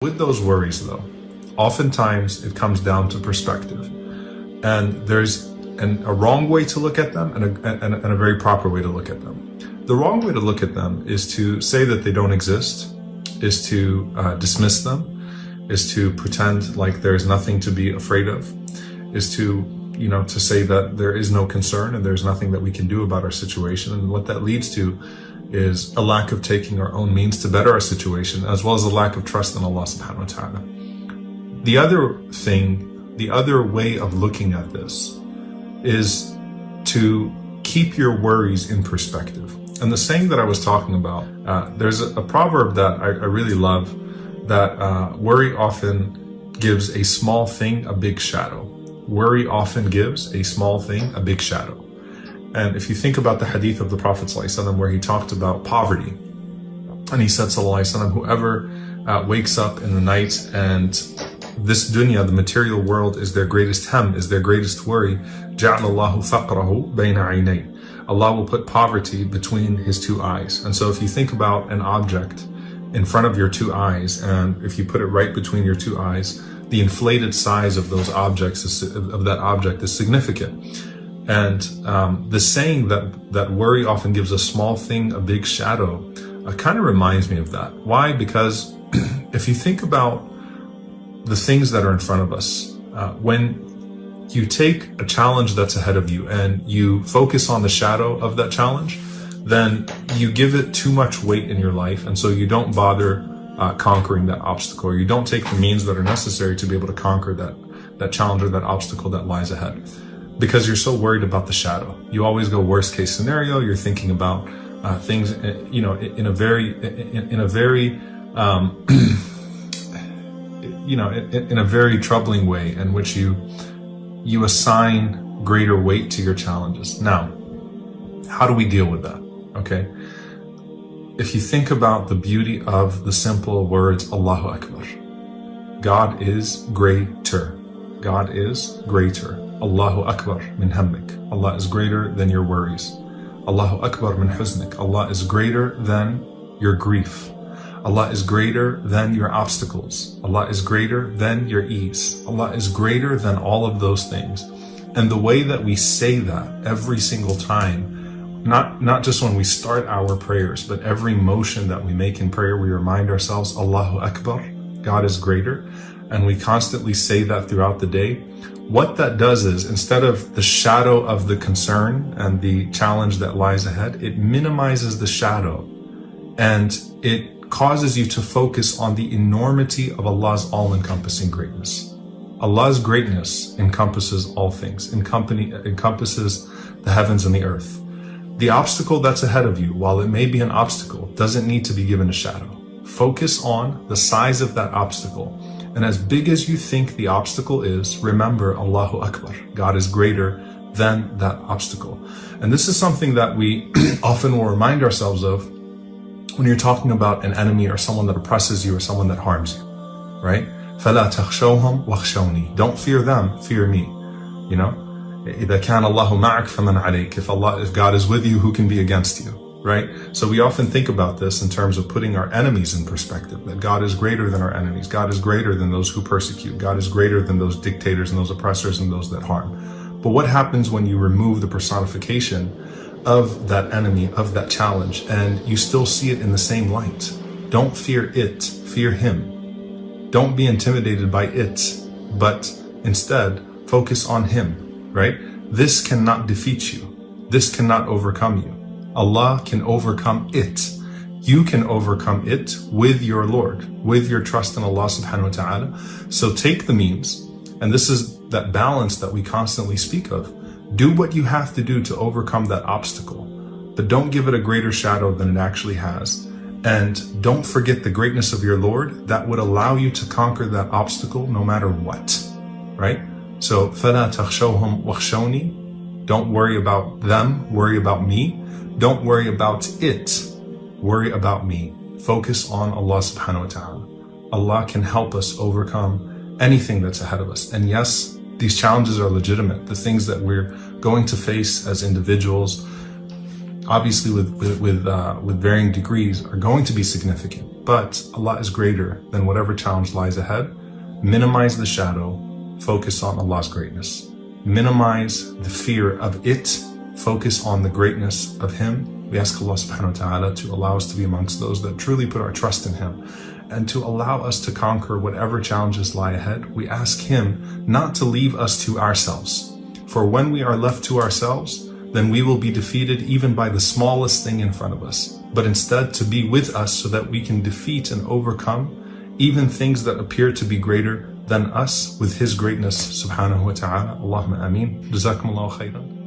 With those worries, though, oftentimes it comes down to perspective. And there's a wrong way to look at them and a very proper way to look at them. The wrong way to look at them is to say that they don't exist, is to dismiss them, is to pretend like there's nothing to be afraid of, is to say that there is no concern and there's nothing that we can do about our situation. And what that leads to is a lack of taking our own means to better our situation, as well as a lack of trust in Allah subhanahu wa ta'ala. The other way of looking at this is to keep your worries in perspective. And the saying that I was talking about, there's a proverb that I really love, that worry often gives a small thing a big shadow. Worry often gives a small thing a big shadow. And if you think about the hadith of the Prophet ﷺ, where he talked about poverty, and he said, ﷺ, whoever wakes up in the night and this dunya, the material world, is their greatest hem, is their greatest worry, جَعْلَ اللَّهُ فَقْرَهُ بَيْنَ عَيْنَيْهِ. Allah will put poverty between his two eyes. And so if you think about an object in front of your two eyes, and if you put it right between your two eyes, the inflated size of those objects of that object is significant. And the saying that worry often gives a small thing a big shadow kind of reminds me of that. Why? Because if you think about the things that are in front of us, when you take a challenge that's ahead of you and you focus on the shadow of that challenge, then you give it too much weight in your life, and so you don't bother conquering that obstacle, or you don't take the means that are necessary to be able to conquer that challenge or that obstacle that lies ahead, because you're so worried about the shadow. You always go worst case scenario. You're thinking about things, in a very in a very troubling way, in which you assign greater weight to your challenges. Now, how do we deal with that? Okay. If you think about the beauty of the simple words, Allahu Akbar. God is greater. God is greater. Allahu Akbar min hammik. Allah is greater than your worries. Allahu Akbar min huznik. Allah is greater than your grief. Allah is greater than your obstacles. Allah is greater than your ease. Allah is greater than all of those things. And the way that we say that every single time, not just when we start our prayers, but every motion that we make in prayer, we remind ourselves, Allahu Akbar, God is greater. And we constantly say that throughout the day. What that does is, instead of the shadow of the concern and the challenge that lies ahead, it minimizes the shadow, and it causes you to focus on the enormity of Allah's all-encompassing greatness. Allah's greatness encompasses all things, encompasses the heavens and the earth. The obstacle that's ahead of you, while it may be an obstacle, doesn't need to be given a shadow. Focus on the size of that obstacle. And as big as you think the obstacle is, remember Allahu Akbar. God is greater than that obstacle. And this is something that we often will remind ourselves of when you're talking about an enemy or someone that oppresses you or someone that harms you, right? فَلَا تَخْشَوْهُمْ وَخْشَوْنِي. Don't fear them, fear me. إِذَا كَانَ اللَّهُ مَعَكَ فَمَنْ عَلَيْكَ. If God is with you, who can be against you? Right? So we often think about this in terms of putting our enemies in perspective, that God is greater than our enemies. God is greater than those who persecute. God is greater than those dictators and those oppressors and those that harm. But what happens when you remove the personification of that enemy, of that challenge, and you still see it in the same light? Don't fear it, fear him. Don't be intimidated by it, but instead focus on him, right? This cannot defeat you. This cannot overcome you. Allah can overcome it. You can overcome it with your Lord, with your trust in Allah subhanahu wa ta'ala. So take the means, and this is that balance that we constantly speak of. Do what you have to do to overcome that obstacle, but don't give it a greater shadow than it actually has. And don't forget the greatness of your Lord that would allow you to conquer that obstacle no matter what, right? So, فَلَا تَخْشَوْهُمْ وَخْشَوْنِي. Don't worry about them, worry about me. Don't worry about it, worry about me. Focus on Allah subhanahu wa ta'ala. Allah can help us overcome anything that's ahead of us. And yes, these challenges are legitimate. The things that we're going to face as individuals obviously with varying degrees, are going to be significant. But Allah is greater than whatever challenge lies ahead. Minimize the shadow, focus on Allah's greatness. Minimize the fear of it, focus on the greatness of Him. We ask Allah subhanahu wa ta'ala to allow us to be amongst those that truly put our trust in Him, and to allow us to conquer whatever challenges lie ahead. We ask Him not to leave us to ourselves. For when we are left to ourselves, then we will be defeated even by the smallest thing in front of us. But instead to be with us so that we can defeat and overcome even things that appear to be greater than us with His greatness subhanahu wa ta'ala. Allahumma ameen. Jazakumullahu khairan.